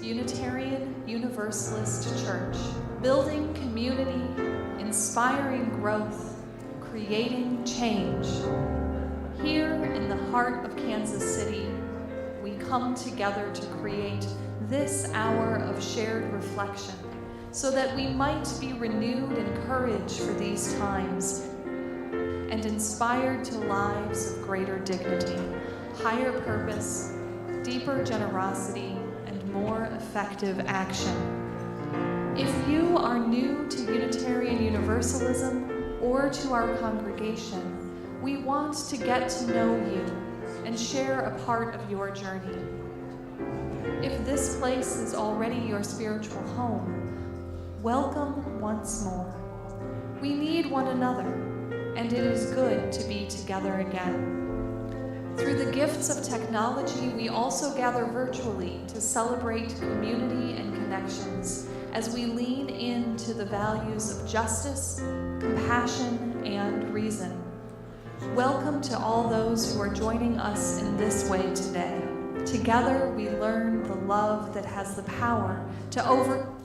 Unitarian Universalist Church, building community, inspiring growth, creating change. Here in the heart of Kansas City, we come together to create this hour of shared reflection so that we might be renewed in courage for these times and inspired to lives of greater dignity, higher purpose, deeper generosity, and more effective action. If you are new to Unitarian Universalism or to our congregation, we want to get to know you and share a part of your journey. If this place is already your spiritual home, welcome once more. We need one another, and it is good to be together again. Through the gifts of technology, we also gather virtually to celebrate community and connections as we lean into the values of justice, compassion, and reason. Welcome to all those who are joining us in this way today. Together, we learn the love that has the power to overcome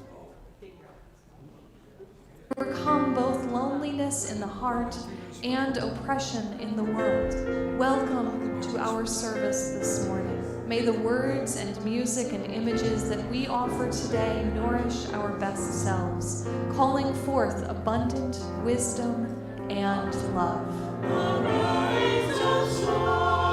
both loneliness in the heart and oppression in the world. Welcome to our service this morning. May the words and music and images that we offer today nourish our best selves, calling forth abundant wisdom and love. Arise, O souls,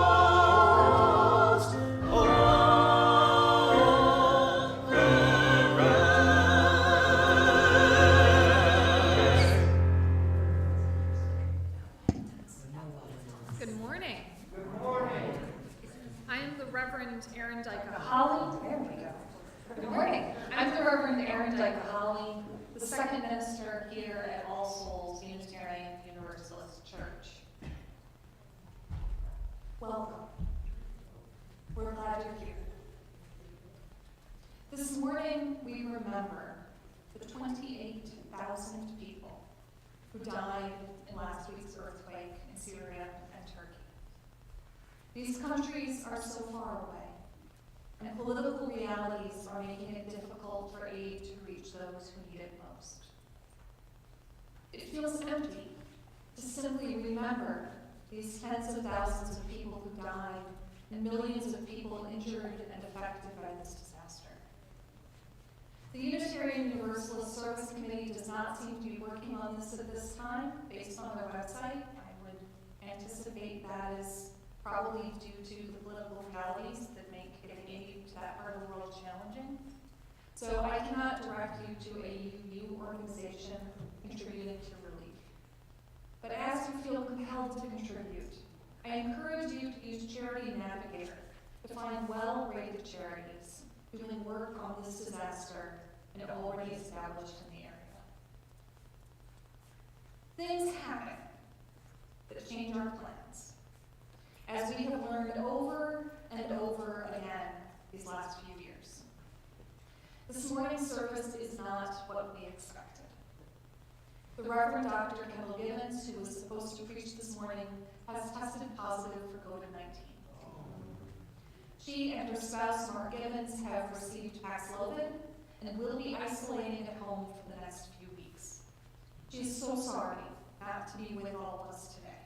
Good morning. Good morning. I am the Reverend Erin Holly. There we go. Good morning. I'm the Reverend Erin Holly, the second minister here at All Souls Unitarian Universalist Church. Welcome. We're glad you're here. This morning we remember the 28,000 people who died in last week's earthquake in Syria and Turkey. These countries are so far away, and political realities are making it difficult for aid to reach those who need it most. It feels empty to simply remember these tens of thousands of people who died and millions of people injured and affected by this disaster. The Unitarian Universalist Service Committee does not seem to be working on this at this time. Based on their website, I would anticipate that is probably due to the political realities that make getting aid to that part of the world challenging. So I cannot direct you to a UU organization contributing to relief. But as you feel compelled to contribute, I encourage you to use Charity Navigator to find well-rated charities doing work on this disaster and already established in the area. Things happen that change our plans, as we have learned over and over again these last few years. This morning's service is not what we expected. The Reverend Dr. Kendyl Gibbons, who was supposed to preach this morning, has tested positive for COVID-19. She and her spouse, Mark Gibbons, have received Paxlovid and will be isolating at home for the next few weeks. She is so sorry not to be with all of us today,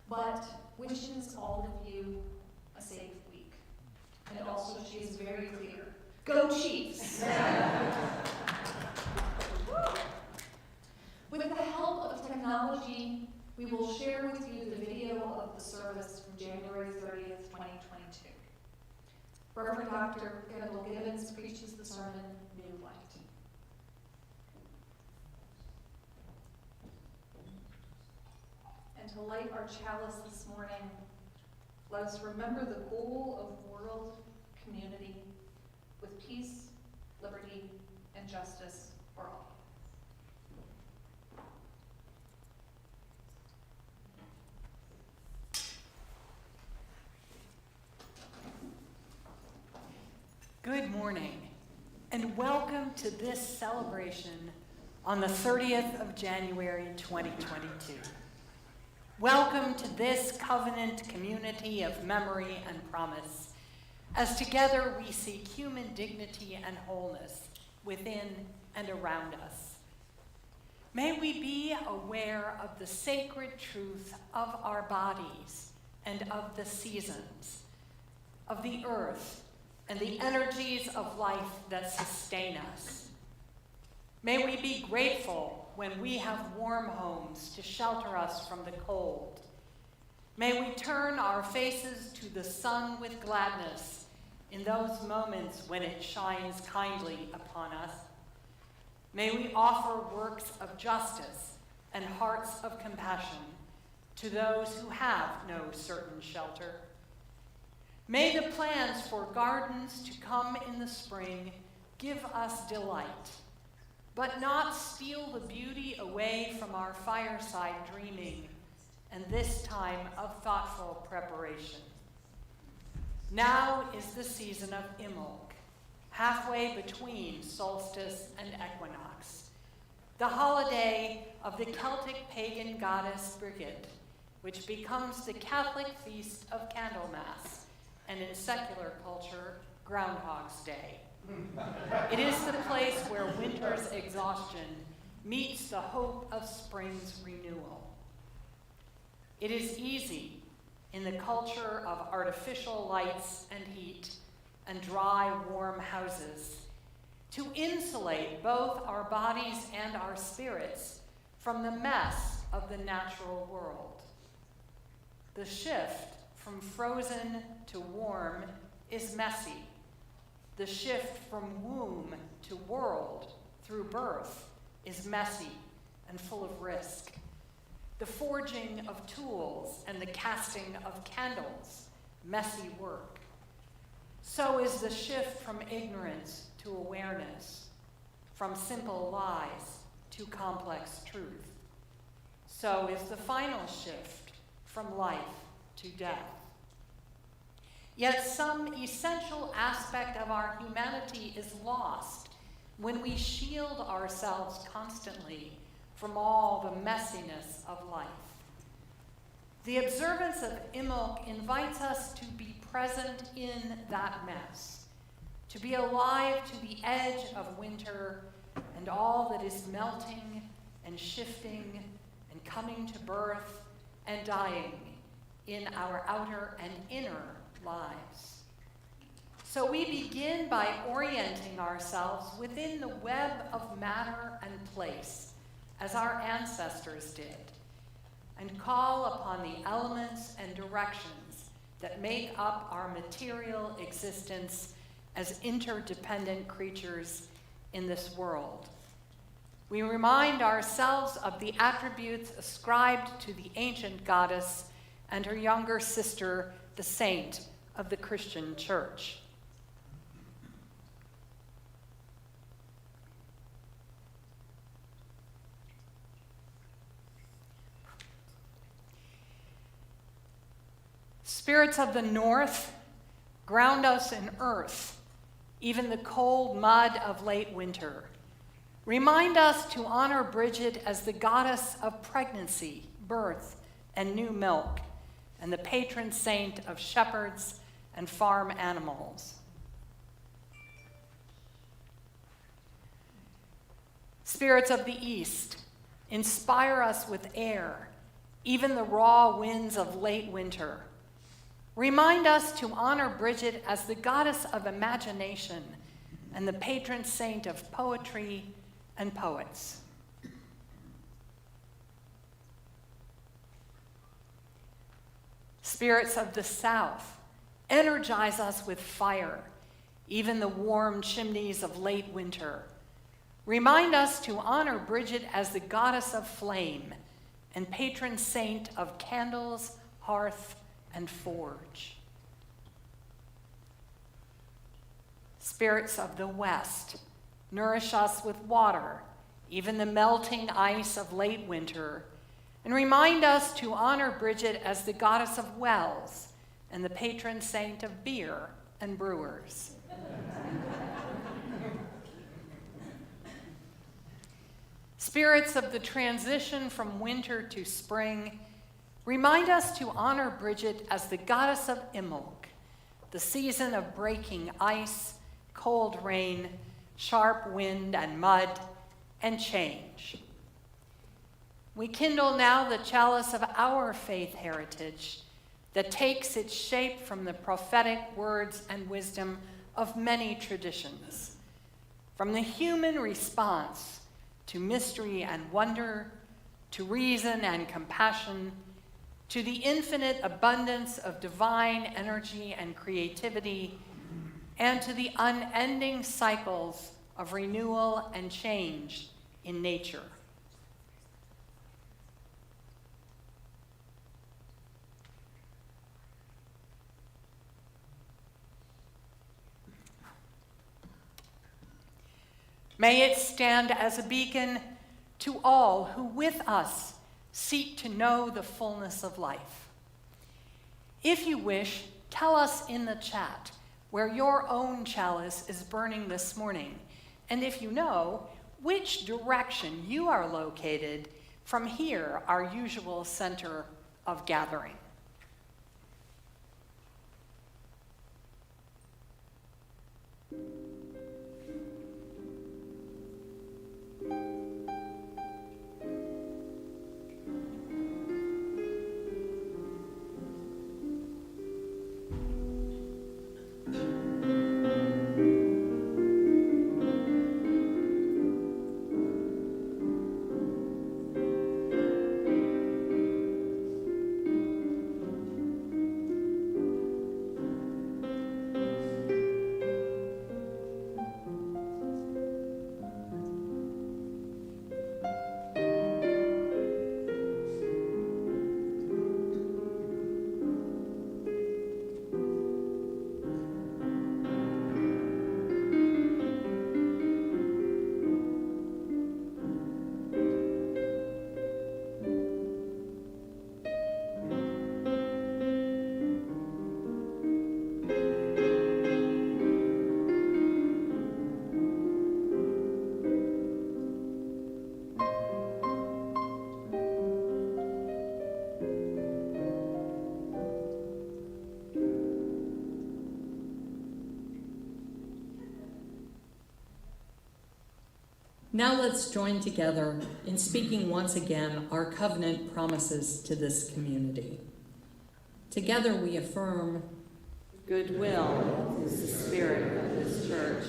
but wishes all of you a safe week. And also, she is very clear. Go Chiefs! With the help of technology, we will share with you the video of the service from January 30th, 2022. Reverend Dr. Kendyl Gibbons preaches the sermon, New Light. And to light our chalice this morning, let us remember the goal of world community with peace, liberty, and justice for all. Good morning, and welcome to this celebration on the 30th of January, 2022. Welcome to this covenant community of memory and promise, as together we seek human dignity and wholeness within and around us. May we be aware of the sacred truth of our bodies and of the seasons, of the earth and the energies of life that sustain us. May we be grateful when we have warm homes to shelter us from the cold. May we turn our faces to the sun with gladness in those moments when it shines kindly upon us. May we offer works of justice and hearts of compassion to those who have no certain shelter. May the plans for gardens to come in the spring give us delight, but not steal the beauty away from our fireside dreaming and this time of thoughtful preparation. Now is the season of Imbolc, halfway between solstice and equinox, the holiday of the Celtic pagan goddess Brigid, which becomes the Catholic feast of Candlemas, and in secular culture, Groundhog's Day. It is the place where winter's exhaustion meets the hope of spring's renewal. It is easy in the culture of artificial lights and heat and dry, warm houses to insulate both our bodies and our spirits from the mess of the natural world. The shift from frozen to warm is messy. The shift from womb to world through birth is messy and full of risk. The forging of tools and the casting of candles, messy work. So is the shift from ignorance to awareness, from simple lies to complex truth. So is the final shift from life to death. Yet some essential aspect of our humanity is lost when we shield ourselves constantly from all the messiness of life. The observance of Imbolc invites us to be present in that mess, to be alive to the edge of winter and all that is melting and shifting and coming to birth and dying in our outer and inner lives. So we begin by orienting ourselves within the web of matter and place, as our ancestors did, and call upon the elements and directions that make up our material existence as interdependent creatures in this world. We remind ourselves of the attributes ascribed to the ancient goddess and her younger sister, the saint of the Christian Church. Spirits of the north, ground us in earth, even the cold mud of late winter. Remind us to honor Bridget as the goddess of pregnancy, birth, and new milk, and the patron saint of shepherds and farm animals. Spirits of the east, inspire us with air, even the raw winds of late winter. Remind us to honor Bridget as the goddess of imagination and the patron saint of poetry and poets. Spirits of the south, energize us with fire, even the warm chimneys of late winter. Remind us to honor Bridget as the goddess of flame and patron saint of candles, hearth, and forge. Spirits of the west, nourish us with water, even the melting ice of late winter, and remind us to honor Bridget as the goddess of wells and the patron saint of beer and brewers. Spirits of the transition from winter to spring, remind us to honor Bridget as the goddess of Imbolc the season of breaking ice, cold rain, sharp wind and mud, and change. We kindle now the chalice of our faith heritage that takes its shape from the prophetic words and wisdom of many traditions, from the human response to mystery and wonder, to reason and compassion, to the infinite abundance of divine energy and creativity, and to the unending cycles of renewal and change in nature. May it stand as a beacon to all who with us seek to know the fullness of life. If you wish, tell us in the chat where your own chalice is burning this morning, and if you know, which direction you are located from here, our usual center of gathering. Now let's join together in speaking once again our covenant promises to this community. Together we affirm, goodwill is the spirit of this church,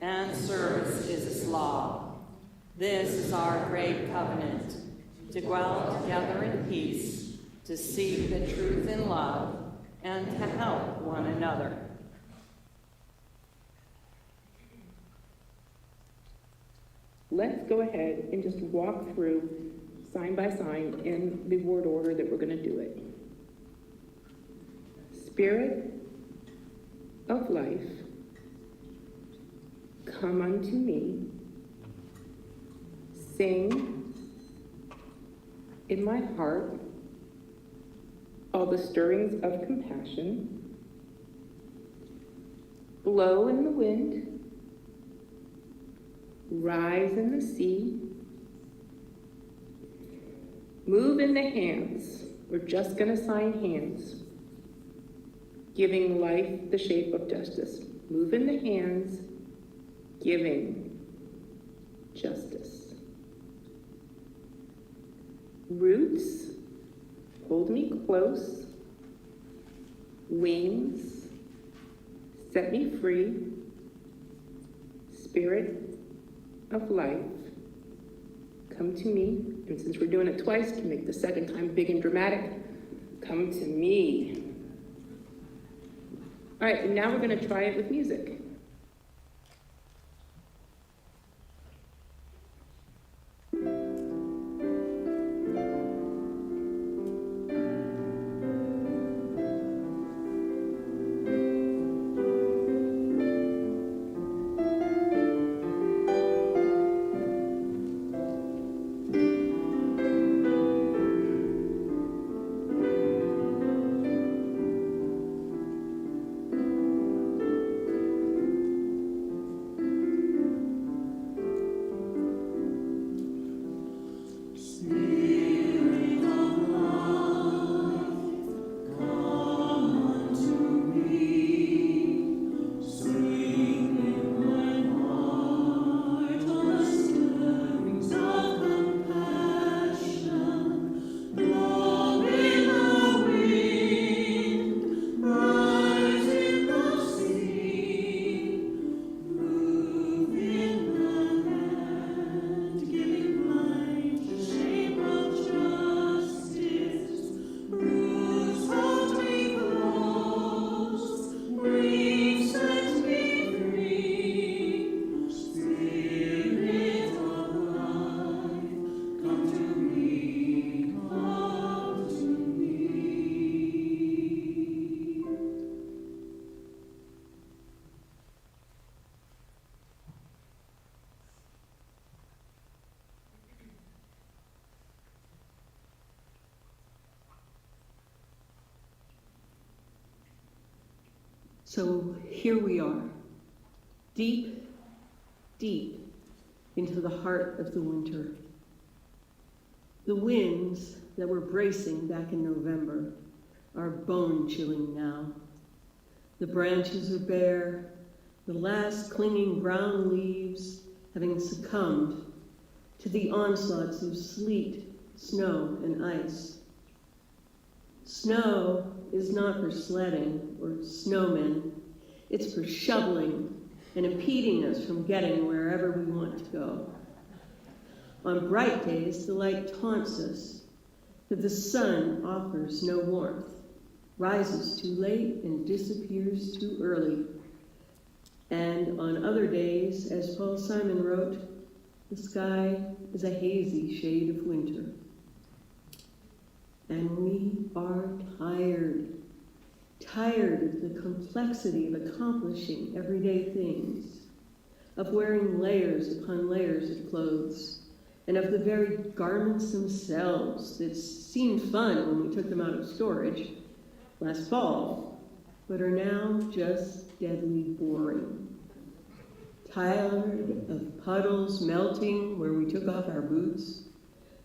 and service is its law. This is our great covenant, to dwell together in peace, to seek the truth in love, and to help one another. Let's go ahead and just walk through sign by sign in the word order that we're going to do it. Spirit of life, come unto me. Sing in my heart all the stirrings of compassion. Blow in the wind. Rise in the sea. Move in the hands. We're just going to sign hands. Giving life the shape of justice. Move in the hands. Giving justice. Roots. Hold me close. Wings. Set me free. Spirit of life, come to me. And since we're doing it twice, can make the second time big and dramatic. Come to me. All right, and now we're going to try it with music. So here we are, deep, deep into the heart of the winter. The winds that were bracing back in November are bone-chilling now. The branches are bare, the last clinging brown leaves having succumbed to the onslaughts of sleet, snow, and ice. Snow is not for sledding or snowmen. It's for shoveling and impeding us from getting wherever we want to go. On bright days, the light taunts us that the sun offers no warmth, rises too late and disappears too early. And on other days, as Paul Simon wrote, the sky is a hazy shade of winter. And we are tired of the complexity of accomplishing everyday things, of wearing layers upon layers of clothes, and of the very garments themselves that seemed fun when we took them out of storage last fall, but are now just deadly boring. Tired of puddles melting where we took off our boots,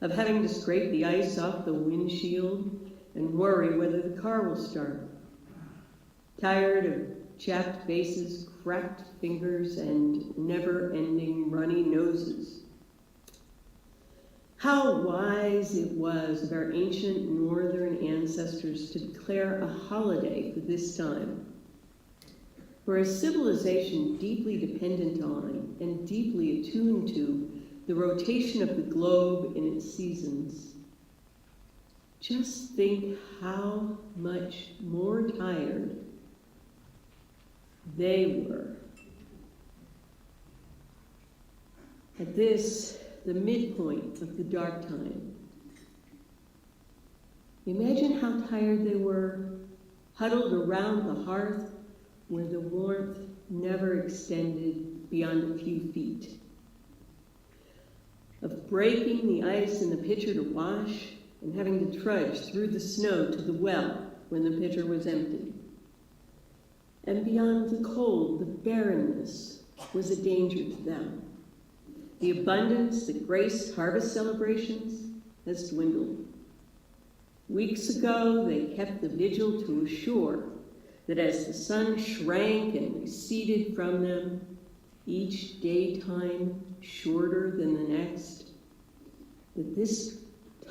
of having to scrape the ice off the windshield and worry whether the car will start. Tired of chapped faces, cracked fingers, and never-ending runny noses. How wise it was of our ancient northern ancestors to declare a holiday for this time. For a civilization deeply dependent on and deeply attuned to the rotation of the globe in its seasons, just think how much more tired they were. At this, the midpoint of the dark time, imagine how tired they were, huddled around the hearth where the warmth never extended beyond a few feet, of breaking the ice in the pitcher to wash and having to trudge through the snow to the well when the pitcher was empty. And beyond the cold, the barrenness was a danger to them. The abundance that graced harvest celebrations has dwindled. Weeks ago, they kept the vigil to assure that as the sun shrank and receded from them, each daytime shorter than the next, that this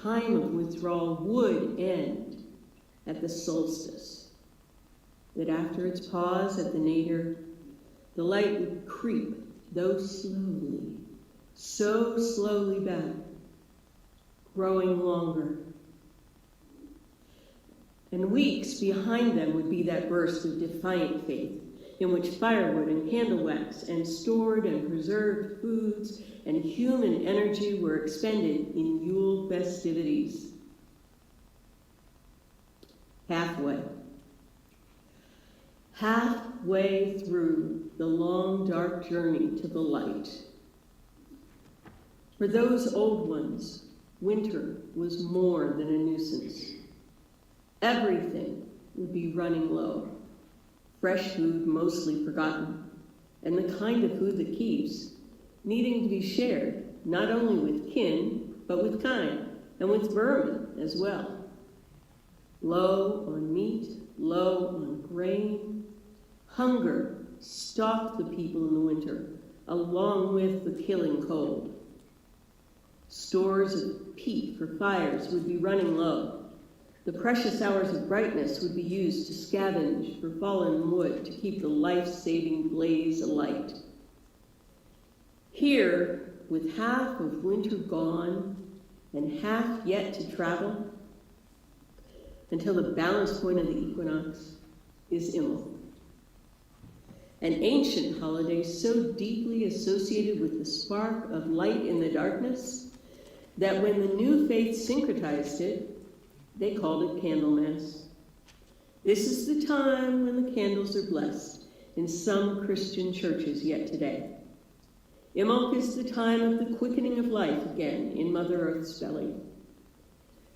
time of withdrawal would end at the solstice, that after its pause at the nadir, the light would creep, though slowly, so slowly back, growing longer. And weeks behind them would be that burst of defiant faith in which firewood and candle wax and stored and preserved foods and human energy were expended in Yule festivities. Halfway through the long, dark journey to the light. For those old ones, winter was more than a nuisance. Everything would be running low. Fresh food mostly forgotten, and the kind of food that keeps, needing to be shared, not only with kin, but with kind, and with vermin as well. Low on meat, low on grain. Hunger stalked the people in the winter, along with the killing cold. Stores of peat for fires would be running low. The precious hours of brightness would be used to scavenge for fallen wood to keep the life-saving blaze alight. Here, with half of winter gone and half yet to travel, until the balance point of the equinox is Imbolc, an ancient holiday so deeply associated with the spark of light in the darkness that when the new faith syncretized it, they called it Candlemas. This is the time when the candles are blessed in some Christian churches yet today. Imbolc is the time of the quickening of life again in Mother Earth's belly.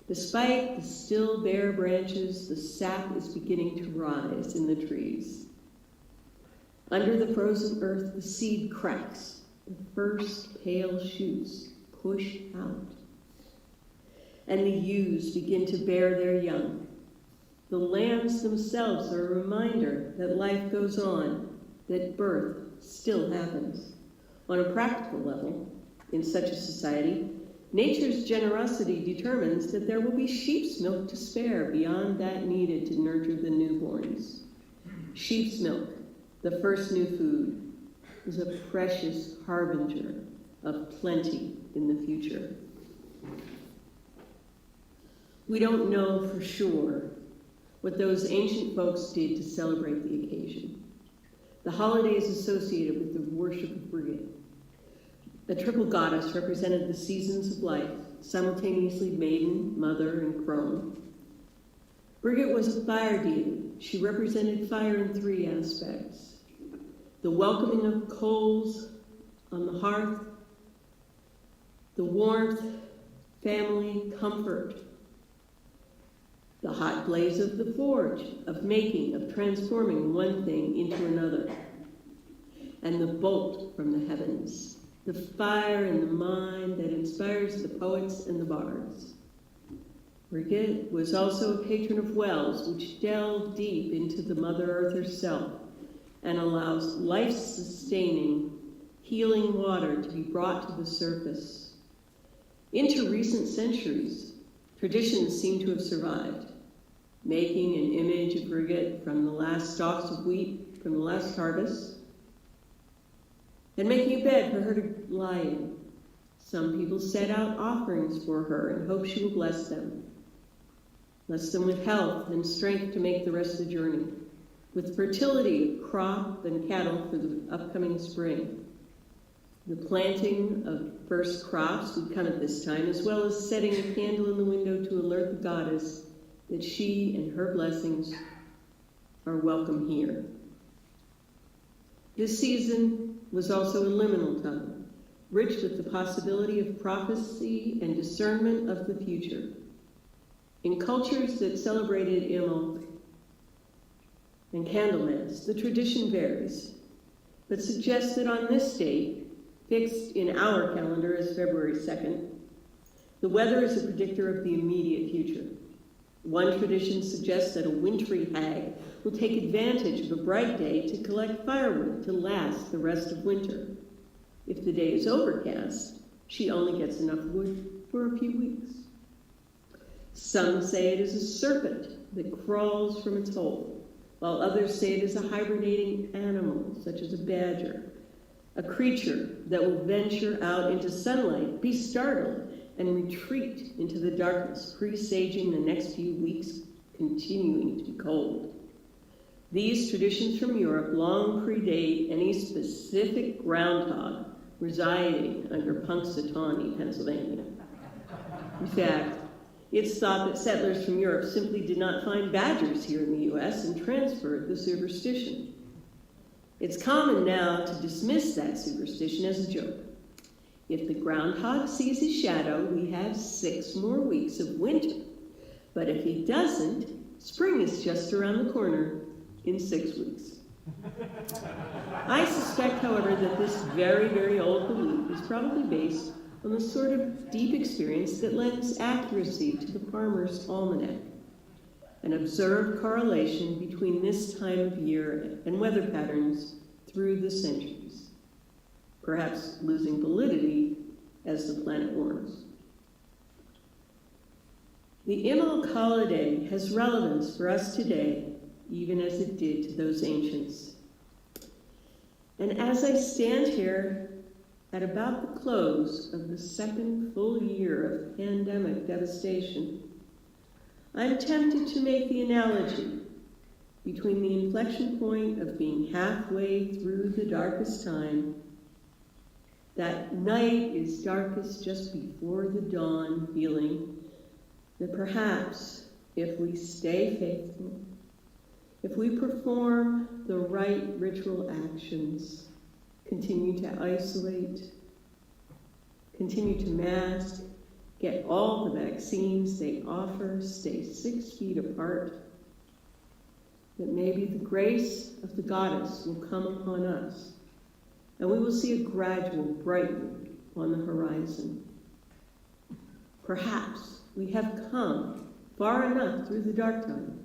Despite the still bare branches, the sap is beginning to rise in the trees. Under the frozen earth, the seed cracks. The first pale shoots push out. And the ewes begin to bear their young. The lambs themselves are a reminder that life goes on, that birth still happens. On a practical level, in such a society, nature's generosity determines that there will be sheep's milk to spare beyond that needed to nurture the newborns. Sheep's milk, the first new food, is a precious harbinger of plenty in the future. We don't know for sure what those ancient folks did to celebrate the occasion. The holiday is associated with the worship of Brigid. The triple goddess represented the seasons of life, simultaneously maiden, mother, and crone. Brigid was a fire deity. She represented fire in three aspects: the welcoming of coals on the hearth, the warmth, family, comfort, the hot blaze of the forge, of making, of transforming one thing into another, and the bolt from the heavens, the fire in the mind that inspires the poets and the bards. Brigid was also a patron of wells, which delve deep into the Mother Earth herself and allows life-sustaining, healing water to be brought to the surface. Into recent centuries, traditions seem to have survived, making an image of Brigid from the last stalks of wheat from the last harvest, and making a bed for her to lie in. Some people set out offerings for her and hope she will bless them with health and strength to make the rest of the journey, with fertility of crop and cattle for the upcoming spring. The planting of first crops would come at this time, as well as setting a candle in the window to alert the goddess that she and her blessings are welcome here. This season was also a liminal time, rich with the possibility of prophecy and discernment of the future. In cultures that celebrated Imbolc and Candlemas, the tradition varies, but suggests that on this date, fixed in our calendar as February 2nd, the weather is a predictor of the immediate future. One tradition suggests that a wintry hag will take advantage of a bright day to collect firewood to last the rest of winter. If the day is overcast, she only gets enough wood for a few weeks. Some say it is a serpent that crawls from its hole, while others say it is a hibernating animal, such as a badger, a creature that will venture out into sunlight, be startled, and retreat into the darkness, presaging the next few weeks continuing to be cold. These traditions from Europe long predate any specific groundhog residing under Punxsutawney, Pennsylvania. In fact, it's thought that settlers from Europe simply did not find badgers here in the U.S. and transferred the superstition. It's common now to dismiss that superstition as a joke. If the groundhog sees his shadow, we have 6 more weeks of winter. But if he doesn't, spring is just around the corner in 6 weeks. I suspect, however, that this very, very old belief is probably based on the sort of deep experience that lends accuracy to the farmer's almanac, an observed correlation between this time of year and weather patterns through the centuries, perhaps losing validity as the planet warms. The Imbolc holiday has relevance for us today, even as it did to those ancients. And as I stand here at about the close of the 2nd full year of pandemic devastation, I'm tempted to make the analogy between the inflection point of being halfway through the darkest time, that night is darkest just before the dawn feeling, that perhaps if we stay faithful, if we perform the right ritual actions, continue to isolate, continue to mask, get all the vaccines they offer, stay 6 feet apart, that maybe the grace of the goddess will come upon us, and we will see a gradual brightening on the horizon. Perhaps we have come far enough through the dark time,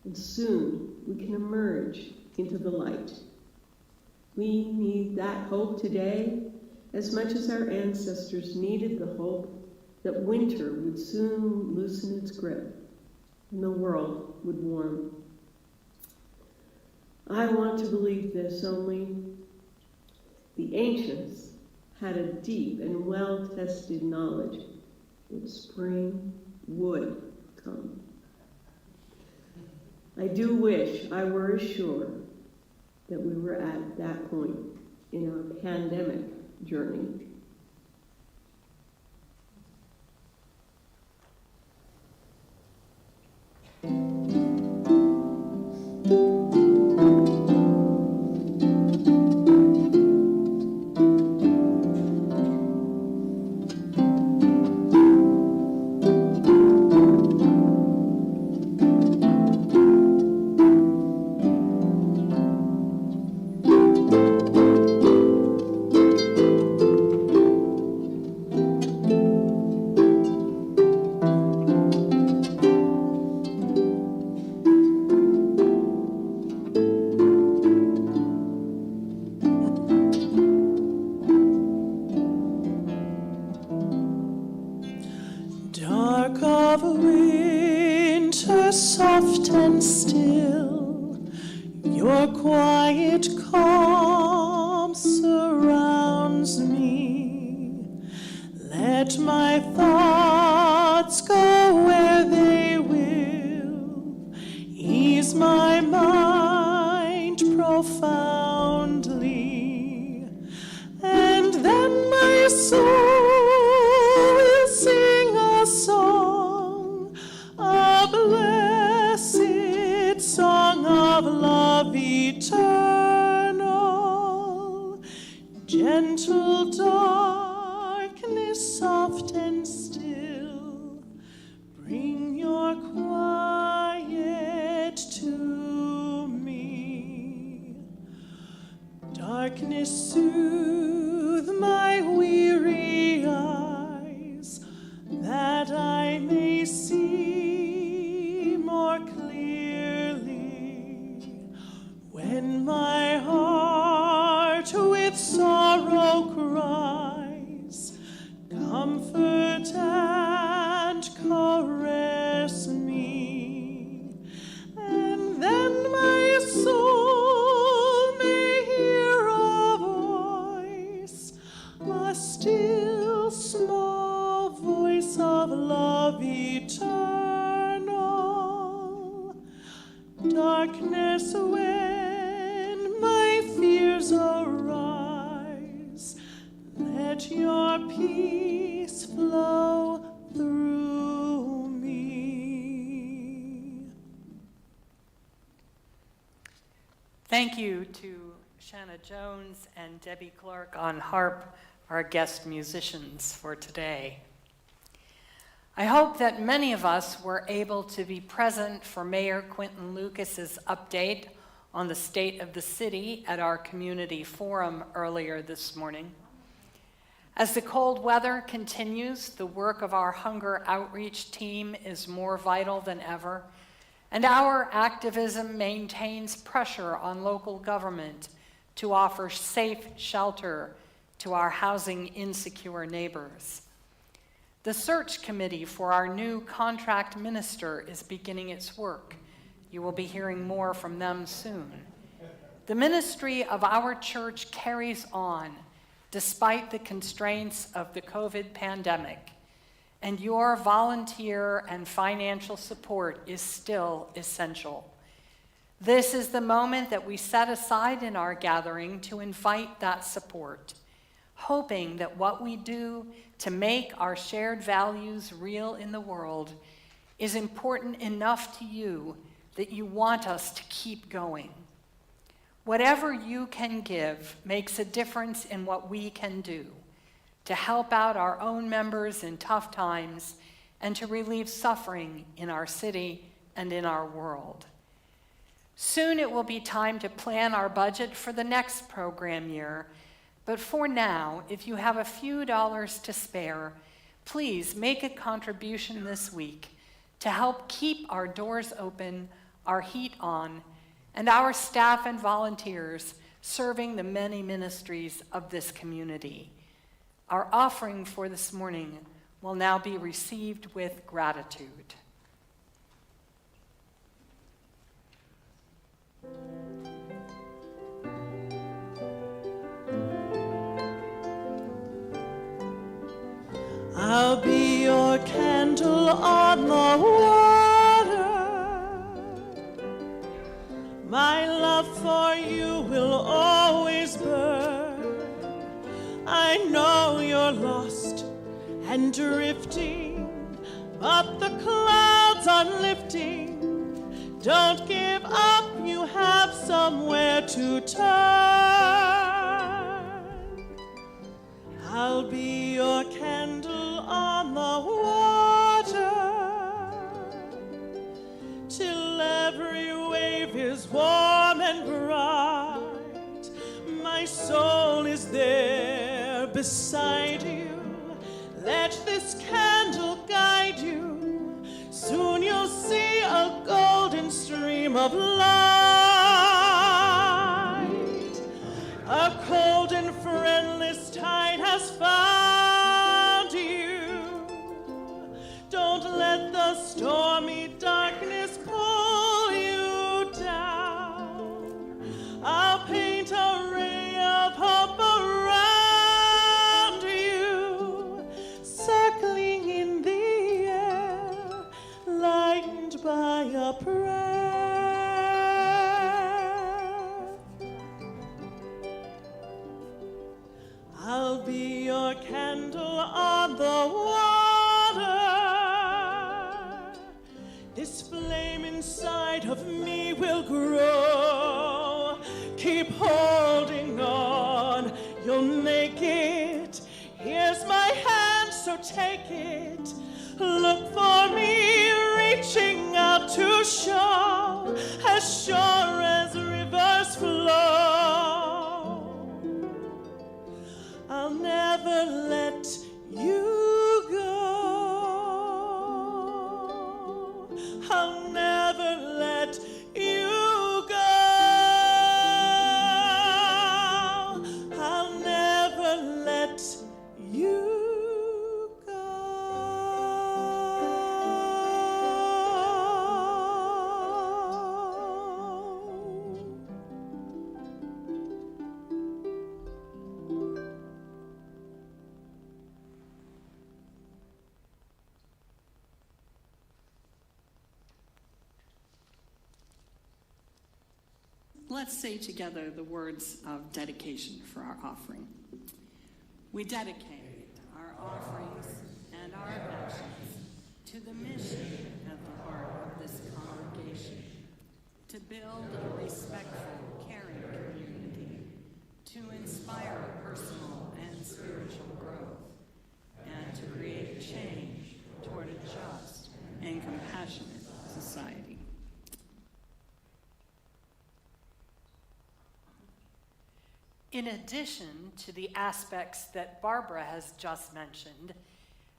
and soon we can emerge into the light. We need that hope today as much as our ancestors needed the hope that winter would soon loosen its grip and the world would warm. I want to believe this, only the ancients had a deep and well-tested knowledge that spring would come. I do wish I were as sure that we were at that point in our pandemic journey. Soft and still, your quiet calm surrounds me. Let my thoughts go where they will, ease my mind profoundly, and then my soul will sing a song, a blessed song of love eternal. Gentle darkness, soft and still, bring your quiet to me. Darkness, soothe my weary eyes, that I may see more clearly. When my heart with sorrow cries, comfort and caress me, and then my soul may hear a voice, a still small voice of love eternal. Darkness, when my fears arise, let your peace flow through me. Thank you to Shanna Jones and Debbie Clark on harp, our guest musicians for today. I hope that many of us were able to be present for Mayor Quinton Lucas's update on the state of the city at our community forum earlier this morning. As the cold weather continues, the work of our hunger outreach team is more vital than ever, and our activism maintains pressure on local government to offer safe shelter to our housing insecure neighbors. The search committee for our new contract minister is beginning its work. You will be hearing more from them soon. The ministry of our church carries on despite the constraints of the COVID pandemic, and your volunteer and financial support is still essential. This is the moment that we set aside in our gathering to invite that support, hoping that what we do to make our shared values real in the world is important enough to you that you want us to keep going. Whatever you can give makes a difference in what we can do to help out our own members in tough times and to relieve suffering in our city and in our world. Soon it will be time to plan our budget for the next program year, but for now, if you have a few dollars to spare, please make a contribution this week to help keep our doors open, our heat on, and our staff and volunteers serving the many ministries of this community. Our offering for this morning will now be received with gratitude. I'll be your candle on the water. My love for you will always burn. I know you're lost and drifting, but the clouds are lifting. Don't give up, you have somewhere to turn. I'll be your candle on the water, till every wave is warm and bright. My soul is there beside you. Let this candle guide you. Soon you'll see a golden stream of light. A cold and friendless tide has found you. Don't let the stormy darkness pull you down. I'll paint a ray of hope around you, circling in the air, lightened by a prayer. I'll be your candle on the water. This flame inside of me will grow. Keep holding on, you'll make it. Here's my hand, so take it. Look for me, reaching out to shore, as sure as rivers flow. I'll never let you go. I'll never let you go. I'll never let you go. Let's say together the words of dedication for our offering. We dedicate our offerings and our actions to the mission at the heart of this congregation, to build a respectful, caring community, to inspire personal and spiritual growth, and to create change toward a just and compassionate society. In addition to the aspects that Barbara has just mentioned,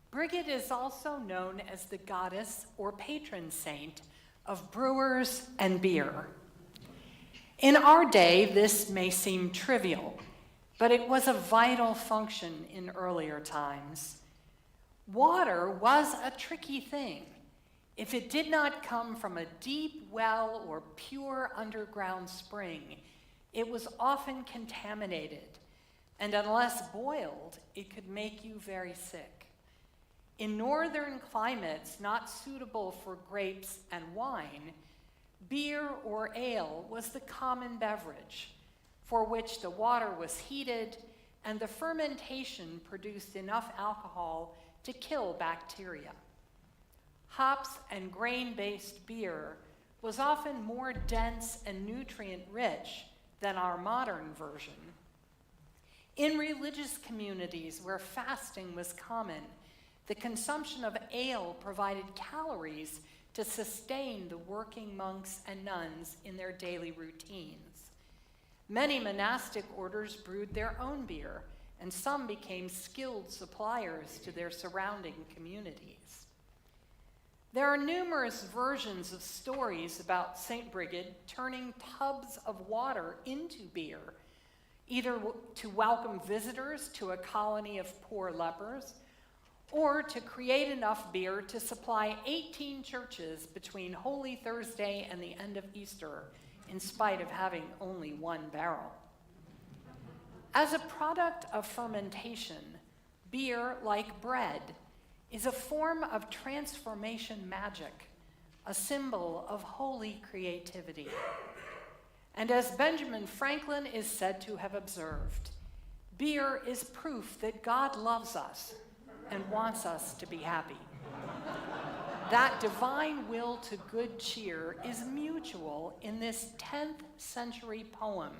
Brigid is also known as the goddess or patron saint of brewers and beer. In our day, this may seem trivial, but it was a vital function in earlier times. Water was a tricky thing. If it did not come from a deep well or pure underground spring, it was often contaminated, and unless boiled, it could make you very sick. In northern climates not suitable for grapes and wine, beer or ale was the common beverage, for which the water was heated and the fermentation produced enough alcohol to kill bacteria. Hops and grain-based beer was often more dense and nutrient-rich than our modern version. In religious communities where fasting was common, the consumption of ale provided calories to sustain the working monks and nuns in their daily routines. Many monastic orders brewed their own beer, and some became skilled suppliers to their surrounding communities. There are numerous versions of stories about St. Brigid turning tubs of water into beer, either to welcome visitors to a colony of poor lepers, or to create enough beer to supply 18 churches between Holy Thursday and the end of Easter, in spite of having only one barrel. As a product of fermentation, beer, like bread, is a form of transformation magic, a symbol of holy creativity. And as Benjamin Franklin is said to have observed, beer is proof that God loves us and wants us to be happy. That divine will to good cheer is mutual in this 10th century poem,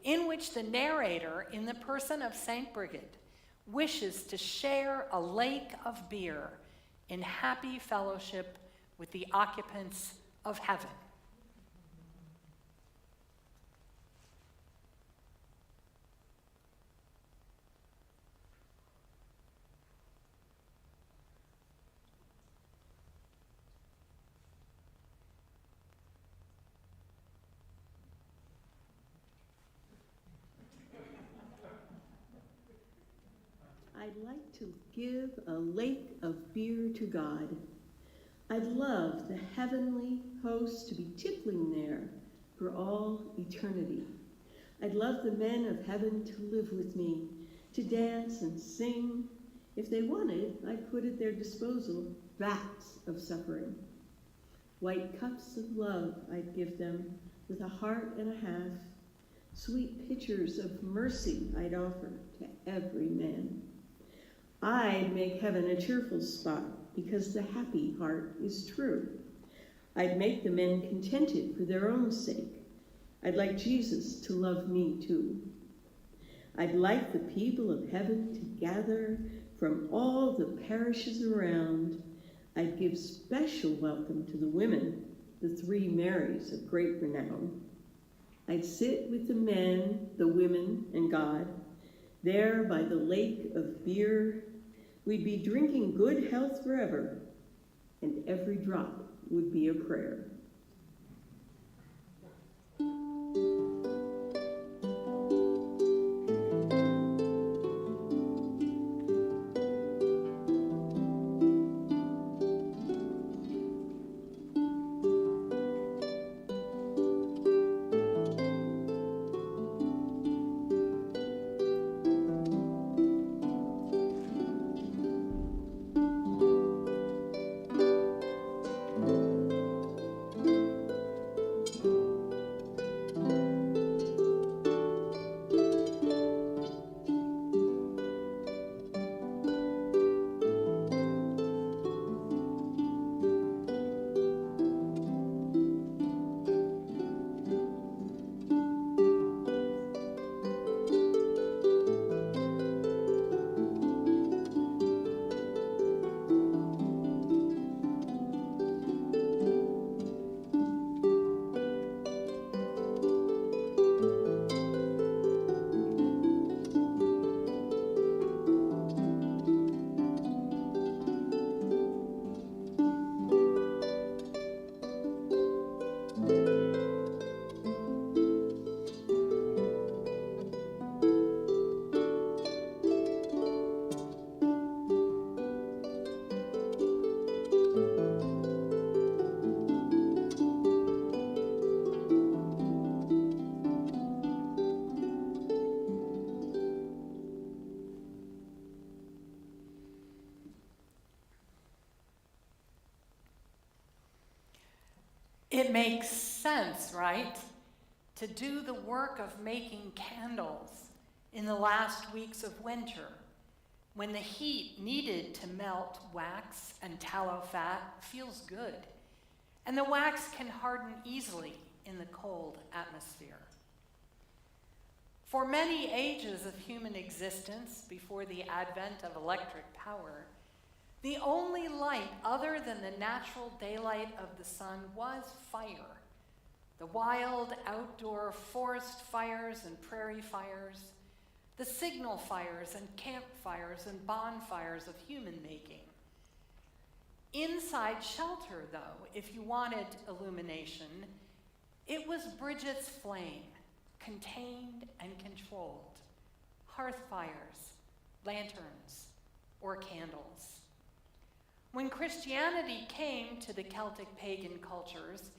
in which the narrator, in the person of St. Brigid, wishes to share a lake of beer in happy fellowship with the occupants of heaven. I'd like to give a lake of beer to God. I'd love the heavenly host to be tippling there for all eternity. I'd love the men of heaven to live with me, to dance and sing. If they wanted, I'd put at their disposal vats of suffering. White cups of love I'd give them with a heart and a half. Sweet pitchers of mercy I'd offer to every man. I'd make heaven a cheerful spot because the happy heart is true. I'd make the men contented for their own sake. I'd like Jesus to love me too. I'd like the people of heaven to gather from all the parishes around. I'd give special welcome to the women, the 3 Marys of great renown. I'd sit with the men, the women, and God, there by the lake of beer. We'd be drinking good health forever, and every drop would be a prayer. It makes sense, right? To do the work of making candles in the last weeks of winter, when the heat needed to melt wax and tallow fat feels good, and the wax can harden easily in the cold atmosphere. For many ages of human existence before the advent of electric power, The only light other than the natural daylight of the sun was fire. The wild outdoor forest fires and prairie fires, the signal fires and campfires and bonfires of human making. Inside shelter, though, if you wanted illumination, it was Bridget's flame, contained and controlled. Hearth fires, lanterns, or candles. When Christianity came to the Celtic pagan cultures,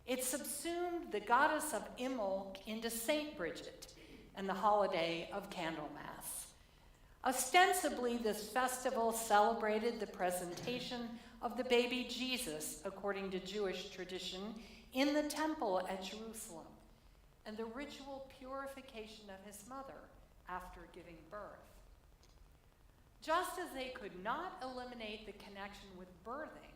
it subsumed the goddess of Imbolc into Saint Bridget and the holiday of Candlemas. Ostensibly, this festival celebrated the presentation of the baby Jesus, according to Jewish tradition, in the temple at Jerusalem, and the ritual purification of his mother after giving birth. Just as they could not eliminate the connection with birthing,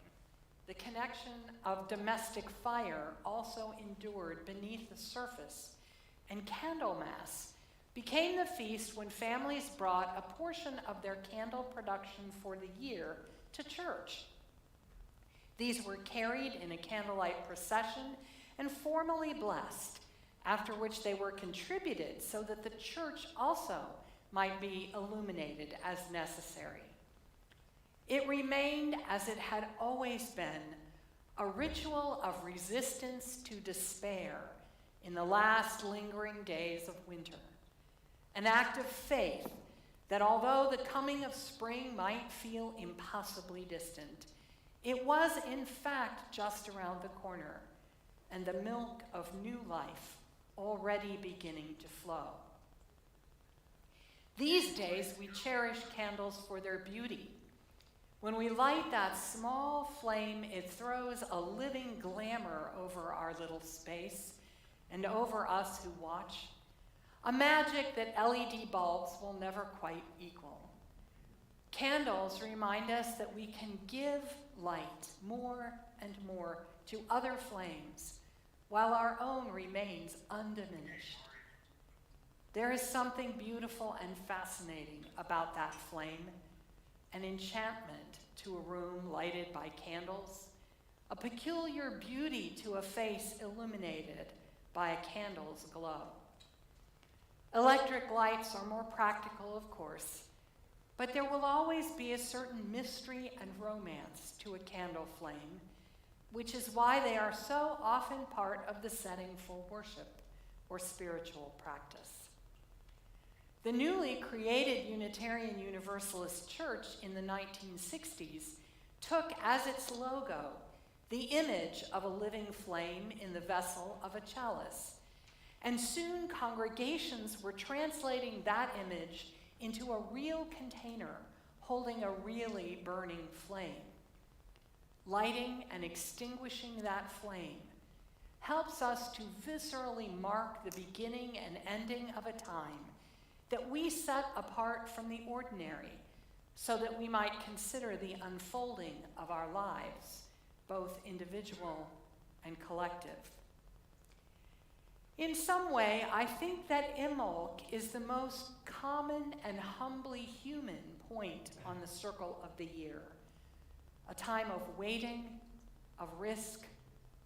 the connection of domestic fire also endured beneath the surface, and Candlemas became the feast when families brought a portion of their candle production for the year to church. These were carried in a candlelight procession and formally blessed, after which they were contributed so that the church also might be illuminated as necessary. It remained, as it had always been, a ritual of resistance to despair in the last lingering days of winter, an act of faith that although the coming of spring might feel impossibly distant, it was in fact just around the corner, and the milk of new life already beginning to flow. These days, we cherish candles for their beauty. When we light that small flame, it throws a living glamour over our little space and over us who watch, a magic that LED bulbs will never quite equal. Candles remind us that we can give light more and more to other flames, while our own remains undiminished. There is something beautiful and fascinating about that flame, an enchantment to a room lighted by candles, a peculiar beauty to a face illuminated by a candle's glow. Electric lights are more practical, of course, but there will always be a certain mystery and romance to a candle flame, which is why they are so often part of the setting for worship or spiritual practice. The newly created Unitarian Universalist Church in the 1960s took as its logo the image of a living flame in the vessel of a chalice, and soon congregations were translating that image into a real container holding a really burning flame. Lighting and extinguishing that flame helps us to viscerally mark the beginning and ending of a time that we set apart from the ordinary so that we might consider the unfolding of our lives, both individual and collective. In some way, I think that Imbolc is the most common and humbly human point on the circle of the year, a time of waiting, of risk,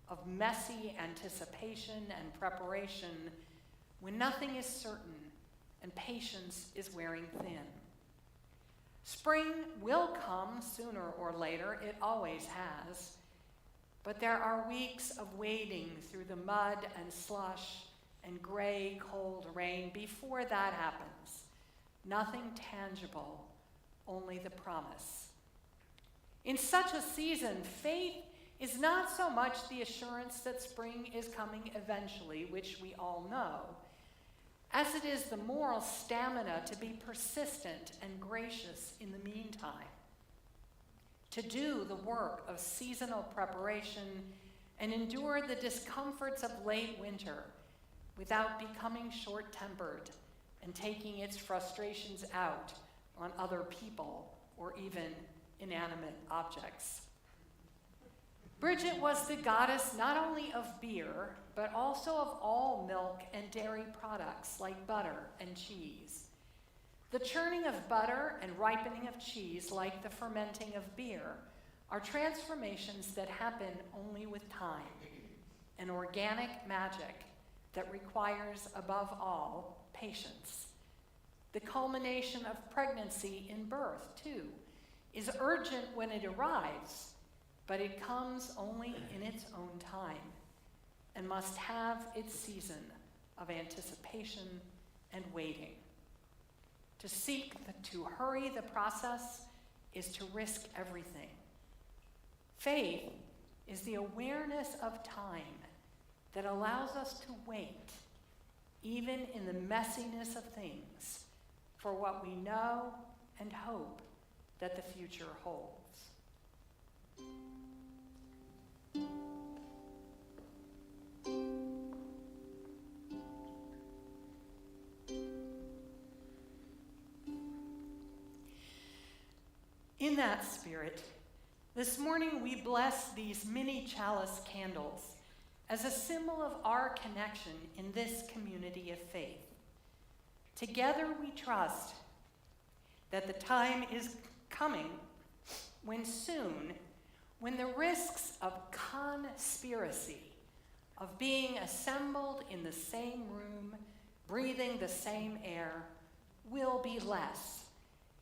of messy anticipation and preparation, when nothing is certain and patience is wearing thin. Spring will come sooner or later, it always has, but there are weeks of wading through the mud and slush and gray, cold rain before that happens. Nothing tangible, only the promise. In such a season, faith is not so much the assurance that spring is coming eventually, which we all know, as it is the moral stamina to be persistent and gracious in the meantime, to do the work of seasonal preparation and endure the discomforts of late winter without becoming short-tempered and taking its frustrations out on other people or even inanimate objects. Bridget was the goddess not only of beer, but also of all milk and dairy products like butter and cheese. The churning of butter and ripening of cheese, like the fermenting of beer, are transformations that happen only with time, an organic magic that requires, above all, patience. The culmination of pregnancy in birth, too, is urgent when it arrives, but it comes only in its own time and must have its season of anticipation and waiting. To hurry the process is to risk everything. Faith is the awareness of time that allows us to wait, even in the messiness of things, for what we know and hope that the future holds. In that spirit, this morning we bless these mini chalice candles as a symbol of our connection in this community of faith. Together we trust that the time is coming when the risks of conspiracy, of being assembled in the same room, breathing the same air, will be less.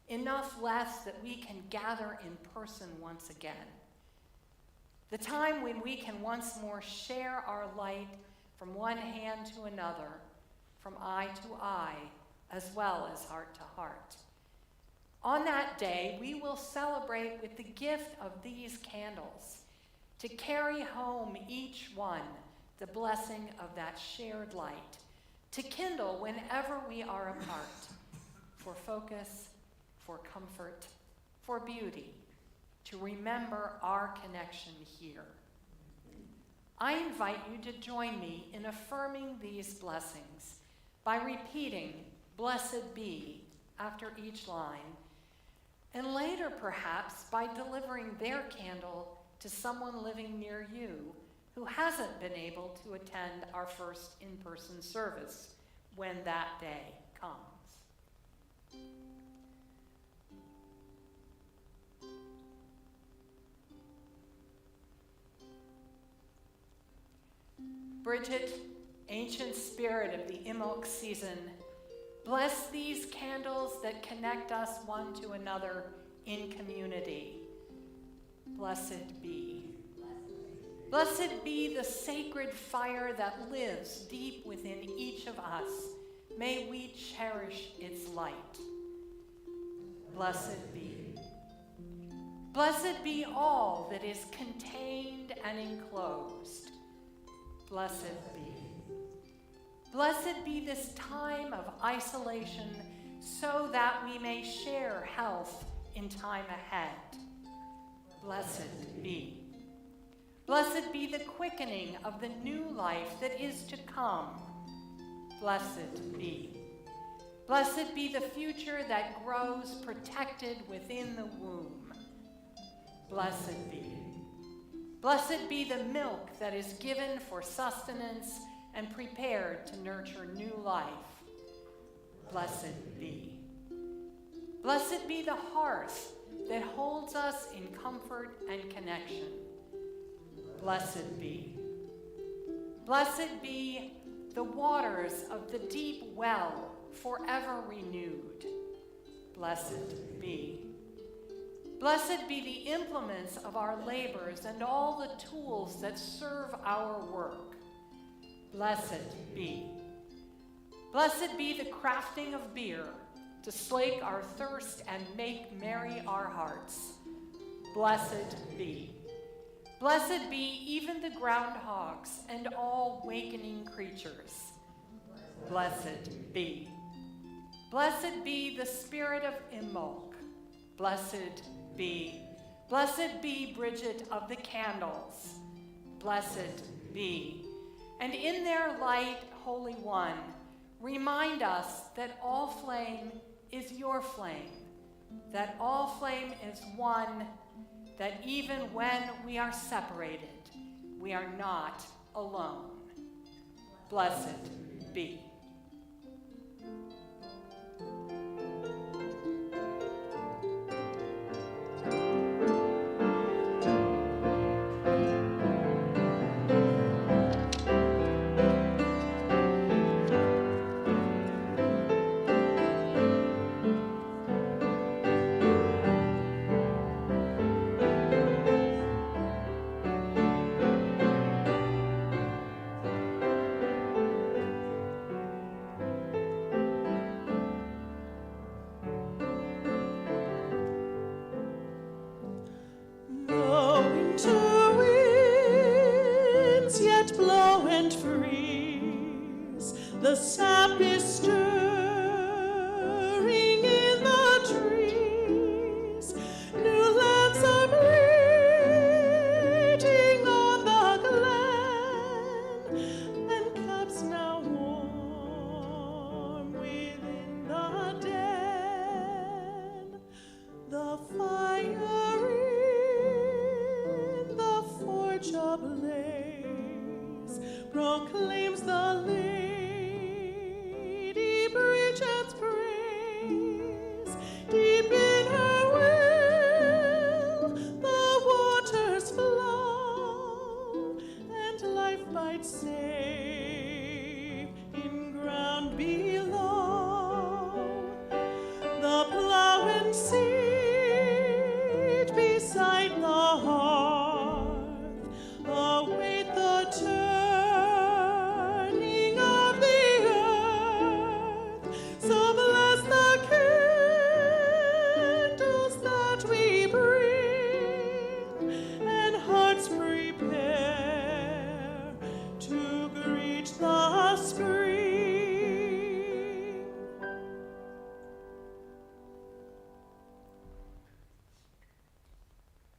Enough less that we can gather in person once again. The time when we can once more share our light from one hand to another, from eye to eye, as well as heart to heart. On that day, we will celebrate with the gift of these candles, to carry home each one the blessing of that shared light, to kindle whenever we are apart, for focus, for comfort, for beauty, to remember our connection here. I invite you to join me in affirming these blessings by repeating "Blessed be" after each line, and later perhaps by delivering their candle to someone living near you who hasn't been able to attend our first in-person service when that day comes. Bridget, ancient spirit of the Imbolc season, bless these candles that connect us one to another in community. Blessed be. Blessed be the sacred fire that lives deep within each of us. May we cherish its light. Blessed be. Blessed be all that is contained and enclosed. Blessed be. Blessed be this time of isolation so that we may share health in time ahead. Blessed be. Blessed be the quickening of the new life that is to come. Blessed be. Blessed be the future that grows protected within the womb. Blessed be. Blessed be the milk that is given for sustenance and prepared to nurture new life. Blessed be. Blessed be the hearth that holds us in comfort and connection. Blessed be. Blessed be the waters of the deep well forever renewed. Blessed be. Blessed be the implements of our labors and all the tools that serve our work. Blessed be. Blessed be the crafting of beer to slake our thirst and make merry our hearts. Blessed be. Blessed be even the groundhogs and all wakening creatures. Blessed be. Blessed be the spirit of Imbolc. Blessed be. Blessed be Bridget of the candles. Blessed be. And in their light, Holy One, remind us that all flame is your flame, that all flame is one, that even when we are separated, we are not alone. Blessed be.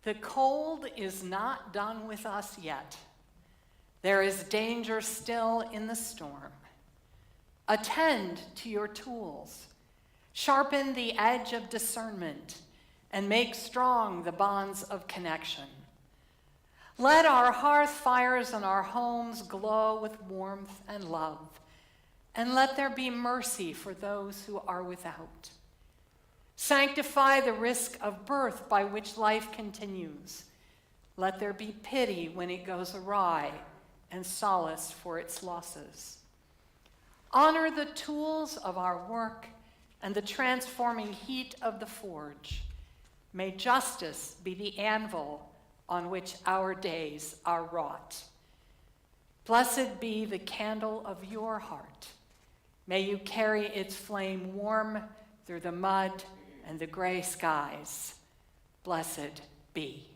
The cold is not done with us yet. There is danger still in the storm. Attend to your tools. Sharpen the edge of discernment and make strong the bonds of connection. Let our hearth fires in our homes glow with warmth and love, and let there be mercy for those who are without. Sanctify the risk of birth by which life continues. Let there be pity when it goes awry and solace for its losses. Honor the tools of our work and the transforming heat of the forge. May justice be the anvil on which our days are wrought. Blessed be the candle of your heart. May you carry its flame warm through the mud and the gray skies. Blessed be.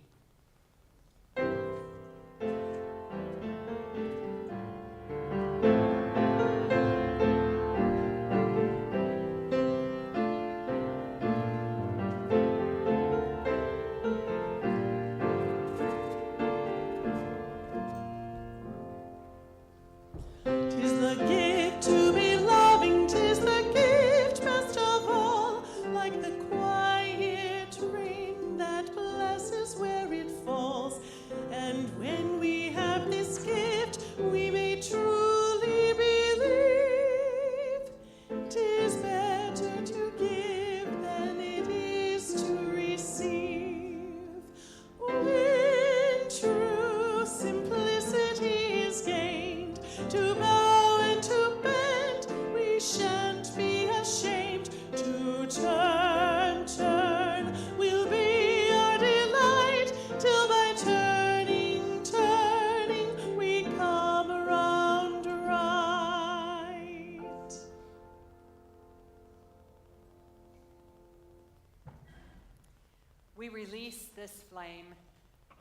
We release this flame,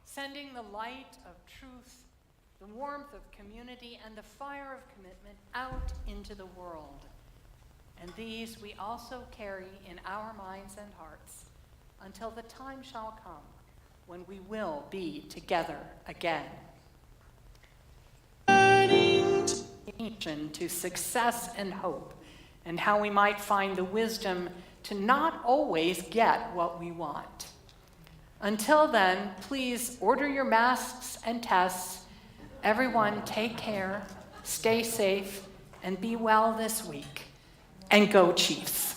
sending the light of truth, the warmth of community, and the fire of commitment out into the world. And these we also carry in our minds and hearts until the time shall come when we will be together again. To success and hope, and how we might find the wisdom to not always get what we want. Until then, please order your masks and tests. Everyone, take care, stay safe, and be well this week. And go Chiefs.